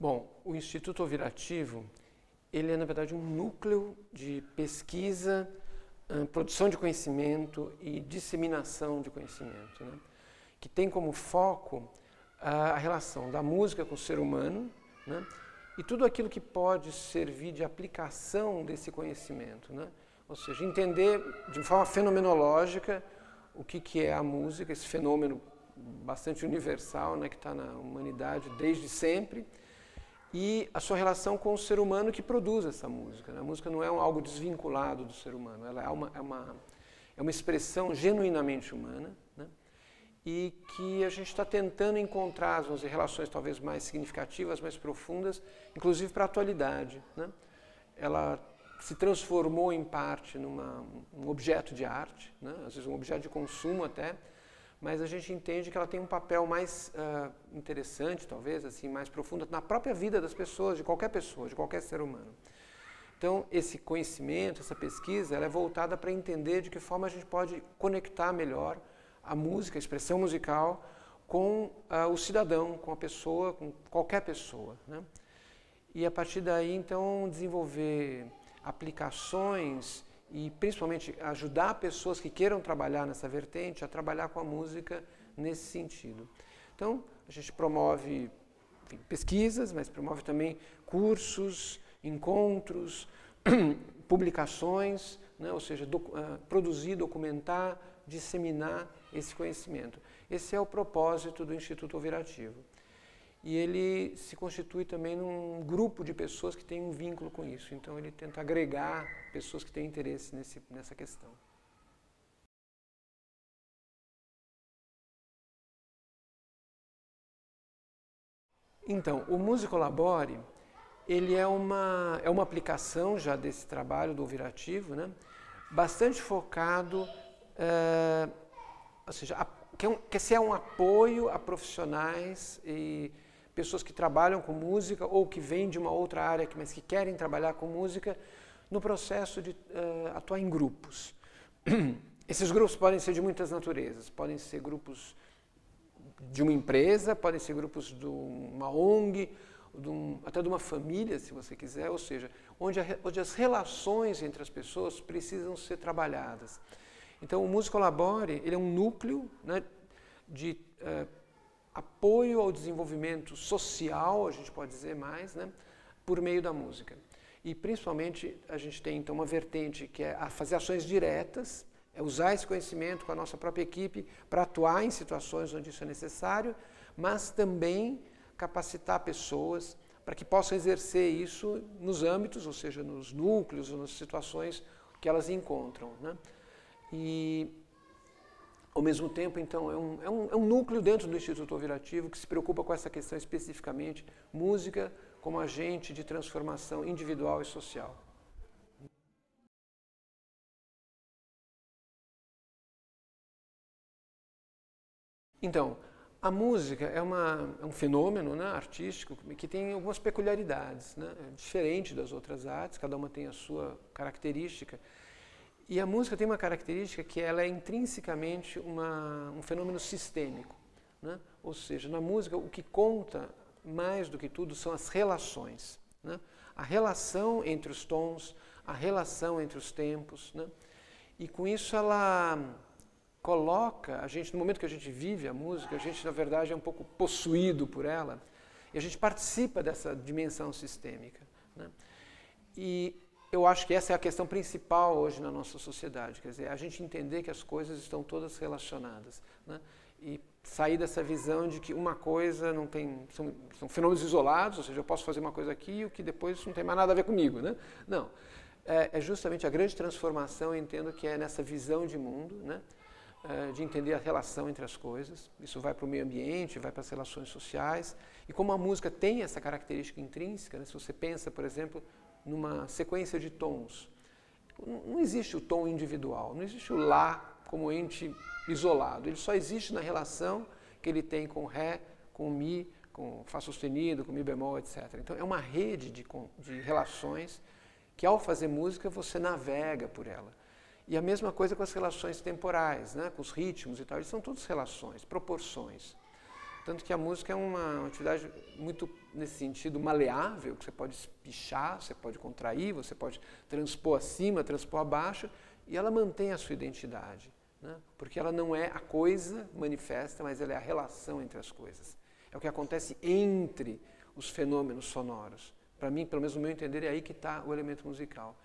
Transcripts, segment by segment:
Bom, o Instituto Ouvirativo, ele é, na verdade, um núcleo de pesquisa, produção de conhecimento e disseminação de conhecimento, né? Que tem como foco a relação da música com o ser humano, né? E tudo aquilo que pode servir de aplicação desse conhecimento, né? Ou seja, entender de forma fenomenológica o que é a música, esse fenômeno bastante universal, né, que está na humanidade desde sempre, e a sua relação com o ser humano que produz essa música, né? A música não é algo desvinculado do ser humano, ela é uma expressão genuinamente humana, né? E que a gente está tentando encontrar as relações talvez mais significativas, mais profundas, inclusive para a atualidade, né? Ela se transformou em parte num objeto de arte, né? Às vezes um objeto de consumo até, mas a gente entende que ela tem um papel mais interessante, talvez, assim, mais profundo, na própria vida das pessoas, de qualquer ser humano. Então, esse conhecimento, essa pesquisa, ela é voltada para entender de que forma a gente pode conectar melhor a música, a expressão musical, com o cidadão, com a pessoa, com qualquer pessoa, né? E a partir daí, então, desenvolver aplicações e principalmente ajudar pessoas que queiram trabalhar nessa vertente a trabalhar com a música nesse sentido. Então, a gente promove, enfim, pesquisas, mas promove também cursos, encontros, publicações, né? Ou seja, produzir, documentar, disseminar esse conhecimento. Esse é o propósito do Instituto Ouvirativo. E ele se constitui também num grupo de pessoas que têm um vínculo com isso. Então ele tenta agregar pessoas que têm interesse nessa questão. Então, o Musicolabore, ele é uma aplicação já desse trabalho do Ouvirativo, né? Bastante focado, ou seja, quer ser um apoio a profissionais e pessoas que trabalham com música ou que vêm de uma outra área, mas que querem trabalhar com música, no processo de atuar em grupos. Esses grupos podem ser de muitas naturezas, podem ser grupos de uma empresa, podem ser grupos de uma ONG, até de uma família, se você quiser, ou seja, onde as relações entre as pessoas precisam ser trabalhadas. Então, o Musicolabore, ele é um núcleo, né, de apoio ao desenvolvimento social, a gente pode dizer mais, né, por meio da música. E, principalmente, a gente tem, então, uma vertente que é fazer ações diretas, é usar esse conhecimento com a nossa própria equipe para atuar em situações onde isso é necessário, mas também capacitar pessoas para que possam exercer isso nos âmbitos, ou seja, nos núcleos ou nas situações que elas encontram, né? E, ao mesmo tempo, então, é um núcleo dentro do Instituto Ouvirativo que se preocupa com essa questão especificamente, música como agente de transformação individual e social. Então, a música é um fenômeno, né, artístico que tem algumas peculiaridades, né, diferente das outras artes, cada uma tem a sua característica. E a música tem uma característica que ela é intrinsecamente um fenômeno sistêmico, né? Ou seja, na música o que conta mais do que tudo são as relações, né? A relação entre os tons, a relação entre os tempos, né? E com isso ela coloca a gente, no momento que a gente vive a música, a gente na verdade é um pouco possuído por ela e a gente participa dessa dimensão sistêmica, né? E eu acho que essa é a questão principal hoje na nossa sociedade, quer dizer, a gente entender que as coisas estão todas relacionadas, né? E sair dessa visão de que uma coisa não tem, são fenômenos isolados, ou seja, eu posso fazer uma coisa aqui e o que depois não tem mais nada a ver comigo, né? Não, é justamente a grande transformação, eu entendo que é nessa visão de mundo, né? De entender a relação entre as coisas, isso vai para o meio ambiente, vai para as relações sociais, e como a música tem essa característica intrínseca, né? Se você pensa, por exemplo, numa sequência de tons. Não existe o tom individual, não existe o Lá como ente isolado, ele só existe na relação que ele tem com Ré, com Mi, com Fá sustenido, com Mi bemol, etc. Então é uma rede de relações que ao fazer música você navega por ela. E a mesma coisa com as relações temporais, né? Com os ritmos e tal, eles são todas relações, proporções. Tanto que a música é uma atividade muito, nesse sentido, maleável, que você pode espichar, você pode contrair, você pode transpor acima, transpor abaixo, e ela mantém a sua identidade, né? Porque ela não é a coisa manifesta, mas ela é a relação entre as coisas. É o que acontece entre os fenômenos sonoros. Para mim, pelo menos no meu entender, é aí que está o elemento musical.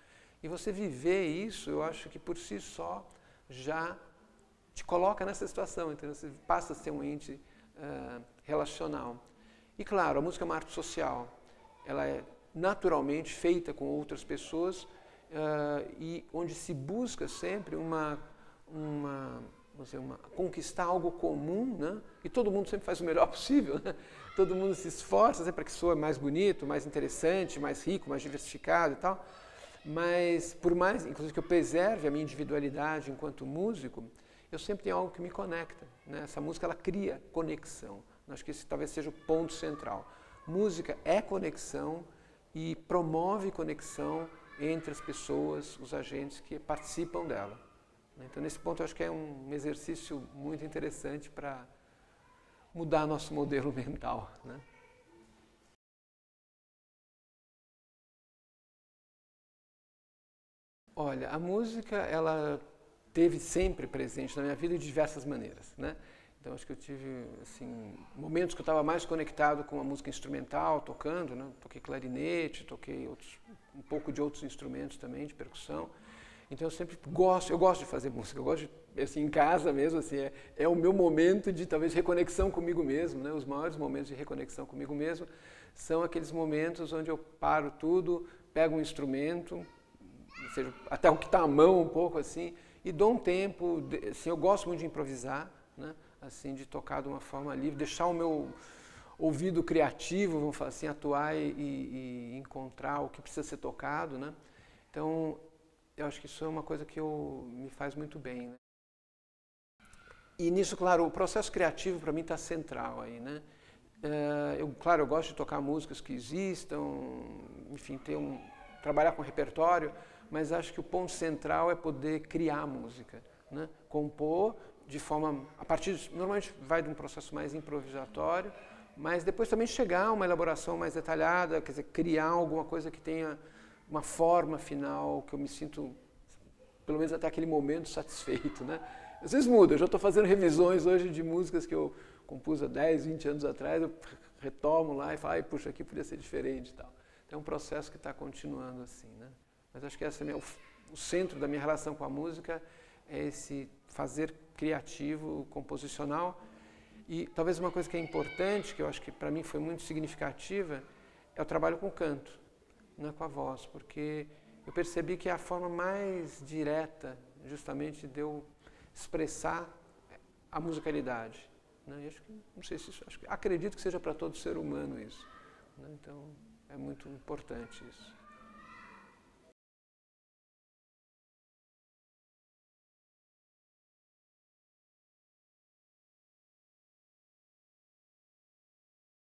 E você viver isso, eu acho que por si só já te coloca nessa situação, então você passa a ser um ente relacional. E claro, a música é uma arte social, ela é naturalmente feita com outras pessoas e onde se busca sempre conquistar algo comum, né? E todo mundo sempre faz o melhor possível, né? Todo mundo se esforça sempre para que soe mais bonito, mais interessante, mais rico, mais diversificado e tal. Mas por mais, inclusive, que eu preserve a minha individualidade enquanto músico, eu sempre tenho algo que me conecta, né? Essa música, ela cria conexão. Acho que esse talvez seja o ponto central. Música é conexão e promove conexão entre as pessoas, os agentes que participam dela. Então, nesse ponto, eu acho que é um exercício muito interessante para mudar nosso modelo mental, né? Olha, a música, ela teve sempre presente na minha vida de diversas maneiras, né? Então, acho que eu tive, assim, momentos que eu estava mais conectado com a música instrumental, tocando, né? Toquei clarinete, toquei um pouco de outros instrumentos também, de percussão. Então, eu gosto de fazer música, eu gosto de, assim, em casa mesmo, assim, é o meu momento de, talvez, reconexão comigo mesmo, né? Os maiores momentos de reconexão comigo mesmo são aqueles momentos onde eu paro tudo, pego um instrumento, seja, até o que está à mão um pouco assim, e dou um tempo, assim, eu gosto muito de improvisar, né? Assim, de tocar de uma forma livre, deixar o meu ouvido criativo, vamos falar assim, atuar e encontrar o que precisa ser tocado, né? Então, eu acho que isso é uma coisa que me faz muito bem, né? E nisso, claro, o processo criativo para mim está central aí, né? Claro, eu gosto de tocar músicas que existam, enfim, trabalhar com repertório, mas acho que o ponto central é poder criar música, né? Compor de forma, normalmente vai de um processo mais improvisatório, mas depois também chegar a uma elaboração mais detalhada, quer dizer, criar alguma coisa que tenha uma forma final, que eu me sinto, pelo menos até aquele momento, satisfeito, né? Às vezes muda, eu já estou fazendo revisões hoje de músicas que eu compus há 10, 20 anos atrás, eu retomo lá e falo, puxa, aqui podia ser diferente e tal. Então é um processo que está continuando assim, né? Mas acho que o centro da minha relação com a música é esse fazer criativo, composicional. E talvez uma coisa que é importante, que eu acho que para mim foi muito significativa, é o trabalho com o canto, não é com a voz, porque eu percebi que é a forma mais direta, justamente, de eu expressar a musicalidade, né? E acho que, não sei se acredito que seja para todo ser humano isso, né? Então, é muito importante isso.